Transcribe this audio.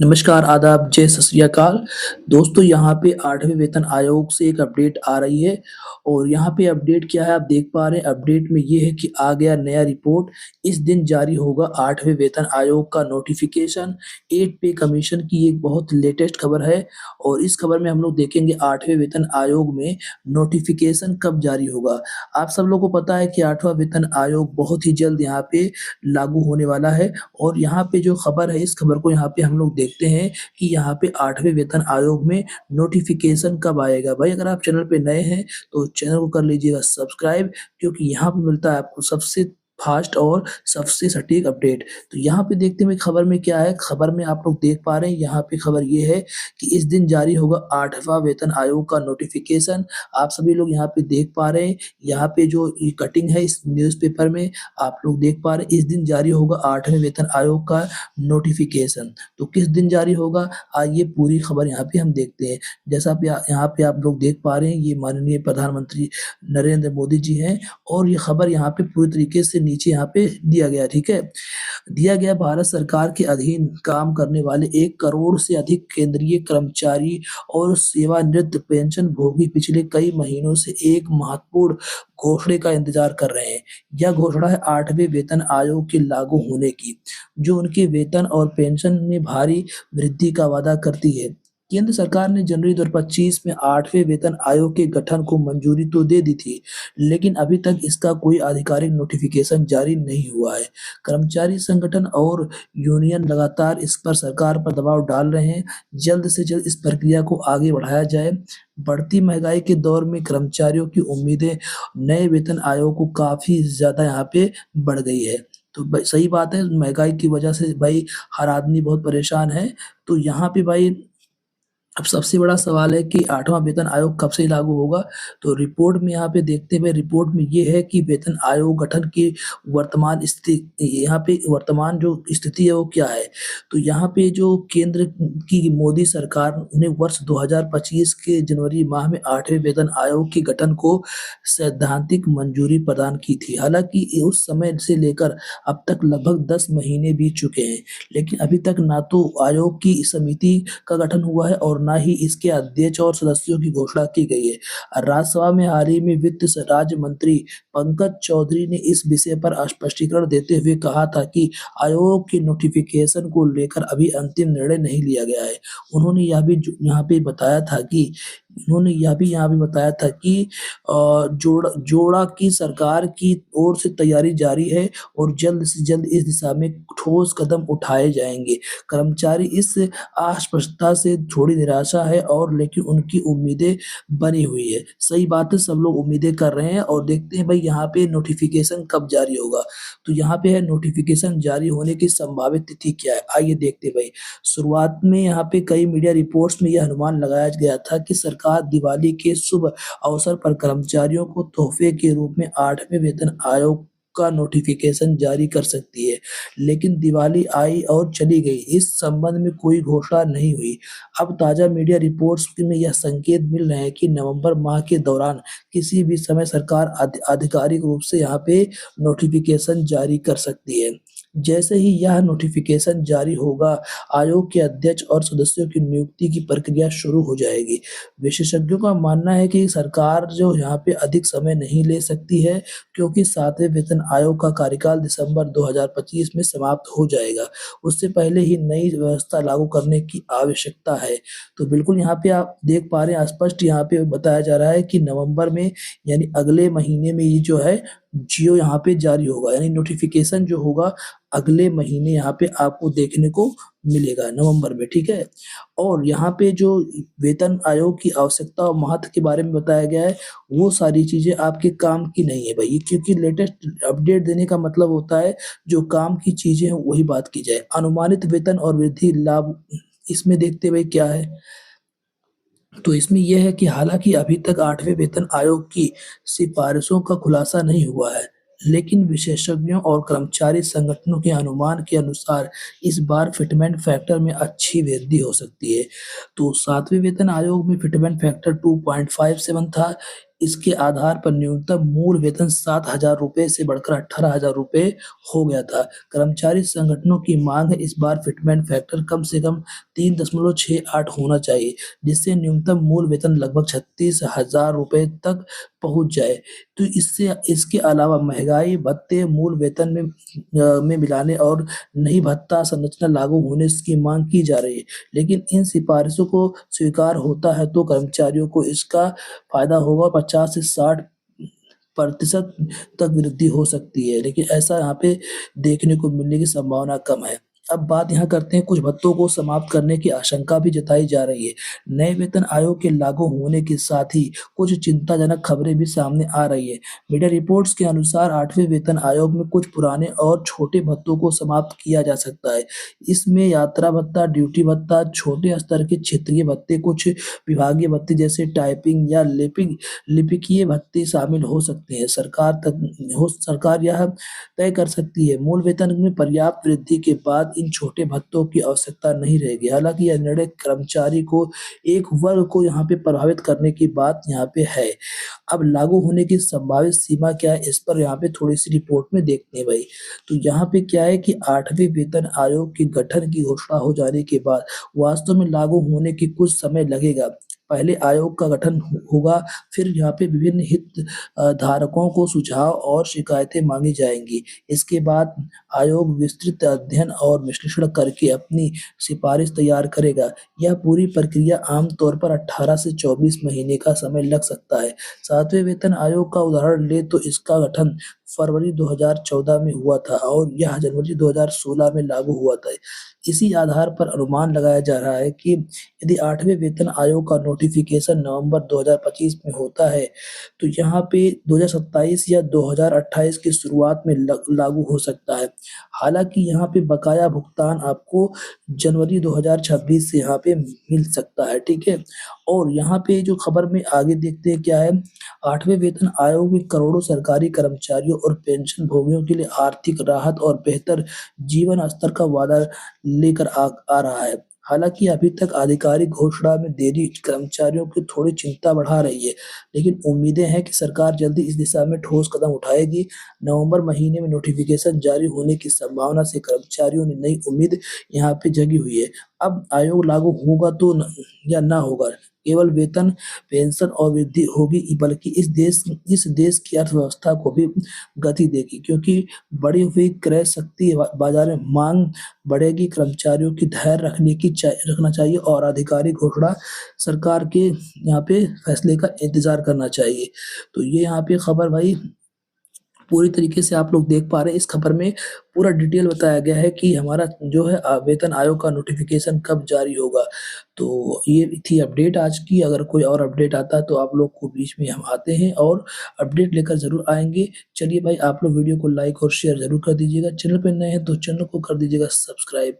नमस्कार, आदाब, जय सत श्री अकाल। दोस्तों यहाँ पे 8वें वेतन आयोग से एक अपडेट आ रही है और यहाँ पे अपडेट क्या है आप देख पा रहे हैं। अपडेट में ये है कि आ गया नया रिपोर्ट। इस दिन जारी होगा 8वें वेतन आयोग का नोटिफिकेशन। 8 पे कमीशन की एक बहुत लेटेस्ट खबर है और इस खबर में हम लोग देखेंगे 8वें वेतन आयोग में नोटिफिकेशन कब जारी होगा। आप सब लोगों को पता है कि 8वां वेतन आयोग बहुत ही जल्द यहाँ पे लागू होने वाला है और यहाँ पे जो खबर है इस खबर को यहाँ पे हम लोग देखते हैं कि यहाँ पे 8वें वेतन आयोग में नोटिफिकेशन कब आएगा। भाई अगर आप चैनल पे नए हैं तो चैनल को कर लीजिएगा सब्सक्राइब, क्योंकि यहाँ पे मिलता है आपको सबसे फास्ट और सबसे सटीक अपडेट। तो यहाँ पे देखते हैं खबर में क्या है। खबर में आप लोग देख पा रहे हैं, यहाँ पे खबर ये है कि इस दिन जारी होगा 8वां वेतन आयोग का नोटिफिकेशन। आप सभी लोग यहाँ पे देख पा रहे हैं, यहाँ पे जो ये कटिंग है इस न्यूज़पेपर में आप लोग देख पा रहे हैं, इस दिन जारी होगा 8वें वेतन आयोग का नोटिफिकेशन। तो किस दिन जारी होगा, आइए पूरी खबर यहाँ पे हम देखते हैं। जैसा आप यहाँ पे आप लोग देख पा रहे हैं, ये माननीय प्रधानमंत्री नरेंद्र मोदी जी हैं और ये खबर यहाँ पे पूरी तरीके से नीचे यहाँ पे दिया गया है, ठीक है। दिया गया भारत सरकार के अधीन काम करने वाले 1 करोड़ से अधिक केंद्रीय कर्मचारी और सेवानिवृत्त पेंशन भोगी पिछले कई महीनों से एक महत्वपूर्ण घोषणा का इंतजार कर रहे हैं। यह घोषणा है 8वें वेतन आयोग के लागू होने की, जो उनके वेतन और पेंशन में भारी वृद्धि का वादा करती है। केंद्र सरकार ने जनवरी 2025 में 8वें वेतन आयोग के गठन को मंजूरी तो दे दी थी, लेकिन अभी तक इसका कोई आधिकारिक नोटिफिकेशन जारी नहीं हुआ है। कर्मचारी संगठन और यूनियन लगातार इस पर सरकार पर दबाव डाल रहे हैं, जल्द से जल्द इस प्रक्रिया को आगे बढ़ाया जाए। बढ़ती महंगाई के दौर में कर्मचारियों की उम्मीदें नए वेतन आयोग को काफ़ी ज़्यादा यहाँ पे बढ़ गई है। तो ब सही बात है, महँगाई की वजह से भाई हर आदमी बहुत परेशान है। तो यहाँ पे भाई अब सबसे बड़ा सवाल है कि 8वां वेतन आयोग कब से लागू होगा? तो रिपोर्ट में यहाँ पे देखते हुए रिपोर्ट में ये है कि वेतन आयोग गठन की वर्तमान स्थिति यहाँ पे वर्तमान जो स्थिति है वो क्या है? तो यहाँ पे जो केंद्र की मोदी सरकार ने वर्ष 2025 के जनवरी माह में 8वें वेतन आयोग के गठन को सैद्धांतिक मंजूरी प्रदान की थी। हालाँकि उस समय से लेकर अब तक लगभग 10 महीने बीत चुके हैं, लेकिन अभी तक ना तो आयोग की समिति का गठन हुआ है और ना ही इसके अध्यक्ष और सदस्यों की घोषणा की गई है। राज्यसभा में हाल ही में वित्त राज्य मंत्री पंकज चौधरी ने इस विषय पर स्पष्टीकरण देते हुए कहा था कि आयोग के नोटिफिकेशन को लेकर अभी अंतिम निर्णय नहीं लिया गया है। उन्होंने यहाँ पे बताया था कि जोड़ा की सरकार की ओर से तैयारी जारी है और जल्द से जल्द इस दिशा में ठोस कदम उठाए जाएँगे। कर्मचारी इस अस्पष्टता से थोड़ी निराशा है और लेकिन उनकी उम्मीदें बनी हुई है। सही बात है, सब लोग उम्मीदें कर रहे हैं और देखते हैं भाई यहाँ पे नोटिफिकेशन कब जारी होगा। तो यहाँ पे है नोटिफिकेशन जारी होने की संभावित तिथि क्या है? आइए देखते हैं भाई। शुरुआत में यहाँ पे कई मीडिया रिपोर्ट्स में यह अनुमान लगाया गया था कि सरकार दिवाली के शुभ अवसर पर कर्मचारियों को तोहफे के रूप में 8वें वेतन आयोग का नोटिफिकेशन जारी कर सकती है। लेकिन दिवाली आई और चली गई, इस संबंध में कोई घोषणा नहीं हुई। अब ताज़ा मीडिया रिपोर्ट्स में यह संकेत मिल रहे हैं कि नवंबर माह के दौरान किसी भी समय सरकार आधिकारिक रूप से यहाँ पे नोटिफिकेशन जारी कर सकती है। जैसे ही यह नोटिफिकेशन जारी होगा, आयोग के अध्यक्ष और सदस्यों की नियुक्ति की प्रक्रिया शुरू हो जाएगी। विशेषज्ञों का मानना है कि सरकार जो यहाँ पे अधिक समय नहीं ले सकती है, क्योंकि 7वें वेतन आयोग का कार्यकाल दिसंबर 2025 में समाप्त हो जाएगा। उससे पहले ही नई व्यवस्था लागू करने की आवश्यकता है। तो बिल्कुल यहाँ पे आप देख पा रहे हैं, स्पष्ट यहाँ पे बताया जा रहा है कि नवंबर में यानी अगले महीने में ये जो है जियो यहाँ पे जारी होगा, यानी नोटिफिकेशन जो होगा अगले महीने यहाँ पे आपको देखने को मिलेगा नवंबर में, ठीक है। और यहाँ पे जो वेतन आयोग की आवश्यकता और महत्व के बारे में बताया गया है, वो सारी चीज़ें आपके काम की नहीं है भाई, क्योंकि लेटेस्ट अपडेट देने का मतलब होता है जो काम की चीज़ें हैं वही बात की जाए। अनुमानित वेतन और वृद्धि लाभ इसमें देखते हुए क्या है? तो इसमें ये है कि हालाँकि अभी तक 8वें वेतन आयोग की सिफ़ारिशों का खुलासा नहीं हुआ है, लेकिन विशेषज्ञों और कर्मचारी संगठनों के अनुमान के अनुसार इस बार फिटमेंट फैक्टर में अच्छी वृद्धि हो सकती है। तो 7वें वेतन आयोग में फिटमेंट फैक्टर 2.57 था, इसके आधार पर न्यूनतम मूल वेतन ₹7,000 से बढ़कर ₹18,000 हो गया था। कर्मचारी संगठनों की मांग है इस बार फिटमेंट फैक्टर कम से कम 3.68 होना चाहिए, जिससे न्यूनतम मूल वेतन लगभग ₹36,000 तक पहुँच जाए। तो इसके अलावा महँगाई भत्ते मूल वेतन में मिलाने और नई भत्ता संरचना लागू होने की मांग की जा रही है। लेकिन इन सिफारिशों को स्वीकार होता है तो कर्मचारियों को इसका फ़ायदा होगा। 50 से 60% तक वृद्धि हो सकती है, लेकिन ऐसा यहाँ पे देखने को मिलने की संभावना कम है। अब बात यहाँ करते हैं, कुछ भत्तों को समाप्त करने की आशंका भी जताई जा रही है। नए वेतन आयोग के लागू होने के साथ ही कुछ चिंताजनक खबरें भी सामने आ रही है। मीडिया रिपोर्ट्स के अनुसार 8वें वेतन आयोग में कुछ पुराने और छोटे भत्तों को समाप्त किया जा सकता है। इसमें यात्रा भत्ता, ड्यूटी भत्ता, छोटे स्तर के क्षेत्रीय भत्ते, कुछ विभागीय भत्ते जैसे टाइपिंग या लिपिकीय भत्ते शामिल हो सकते हैं। सरकार यह तय कर सकती है। मूल वेतन में पर्याप्त वृद्धि के बाद इन छोटे भत्तों की आवश्यकता नहीं रहेगी। हालाँकि यह निर्णय कर्मचारी को एक वर्ग को यहाँ पे प्रभावित करने की बात यहाँ पे है। अब लागू होने की संभावित सीमा क्या है, इस पर यहाँ पे थोड़ी-सी रिपोर्ट में देखते हैं भाई। तो यहाँ पे क्या है कि 8वें वेतन आयोग के गठन की घोषणा हो जाने के बाद वास्तव में लागू होने की कुछ समय लगेगा। पहले आयोग का गठन होगा, फिर यहाँ पे विभिन्न धारकों को सुझाव और शिकायतें माँगी जाएँगी। इसके बाद आयोग विस्तृत अध्ययन और विश्लेषण करके अपनी सिफ़ारिश तैयार करेगा। यह पूरी प्रक्रिया आम तौर पर 18 से 24 महीने का समय लग सकता है। 7वें वेतन आयोग का उदाहरण लें तो इसका गठन फरवरी 2014 में हुआ था और यह जनवरी 2016 में लागू हुआ था। इसी आधार पर अनुमान लगाया जा रहा है कि यदि 8वें वेतन आयोग का नोटिफ़िकेशन नवंबर 2025 में होता है, तो यहाँ पे 2027 या 2028 की शुरुआत में लागू हो सकता है। हालाँकि यहाँ पे बकाया भुगतान आपको जनवरी 2026 से यहाँ पे मिल सकता है, ठीक है? और यहाँ पे जो खबर में आगे देखते हैं क्या है, 8वें वेतन आयोग में करोड़ों सरकारी कर्मचारियों और पेंशनभोगियों के लिए आर्थिक राहत और बेहतर जीवन स्तर का वादा लेकर आ रहा है। हालाँकि अभी तक आधिकारिक घोषणा में देरी कर्मचारियों की थोड़ी चिंता बढ़ा रही है, लेकिन उम्मीदें हैं कि सरकार जल्दी इस दिशा में ठोस कदम उठाएगी। नवंबर महीने में नोटिफ़िकेशन जारी होने की संभावना से कर्मचारियों में नई उम्मीद यहाँ पे जगी हुई है। अब आयोग लागू होगा तो या ना होगा, केवल वेतन, पेंशन और वृद्धि होगी, बल्कि इस देश की अर्थव्यवस्था को भी गति देगी, क्योंकि बढ़ी हुई क्रय शक्ति बाजार में माँग बढ़ेगी। कर्मचारियों की धैर्य रखना चाहिए और आधिकारिक घोषणा सरकार के यहाँ पे फैसले का इंतज़ार करना चाहिए। तो ये यहाँ पे खबर भाई पूरी तरीके से आप लोग देख पा रहे हैं। इस खबर में पूरा डिटेल बताया गया है कि हमारा जो है वेतन आयोग का नोटिफ़िकेशन कब जारी होगा। तो ये थी अपडेट आज की। अगर कोई और अपडेट आता है तो आप लोग को बीच में हम आते हैं और अपडेट लेकर ज़रूर आएँगे। चलिए भाई, आप लोग वीडियो को लाइक और शेयर ज़रूर कर दीजिएगा। चैनल पे नए हैं तो चैनल को कर दीजिएगा सब्सक्राइब।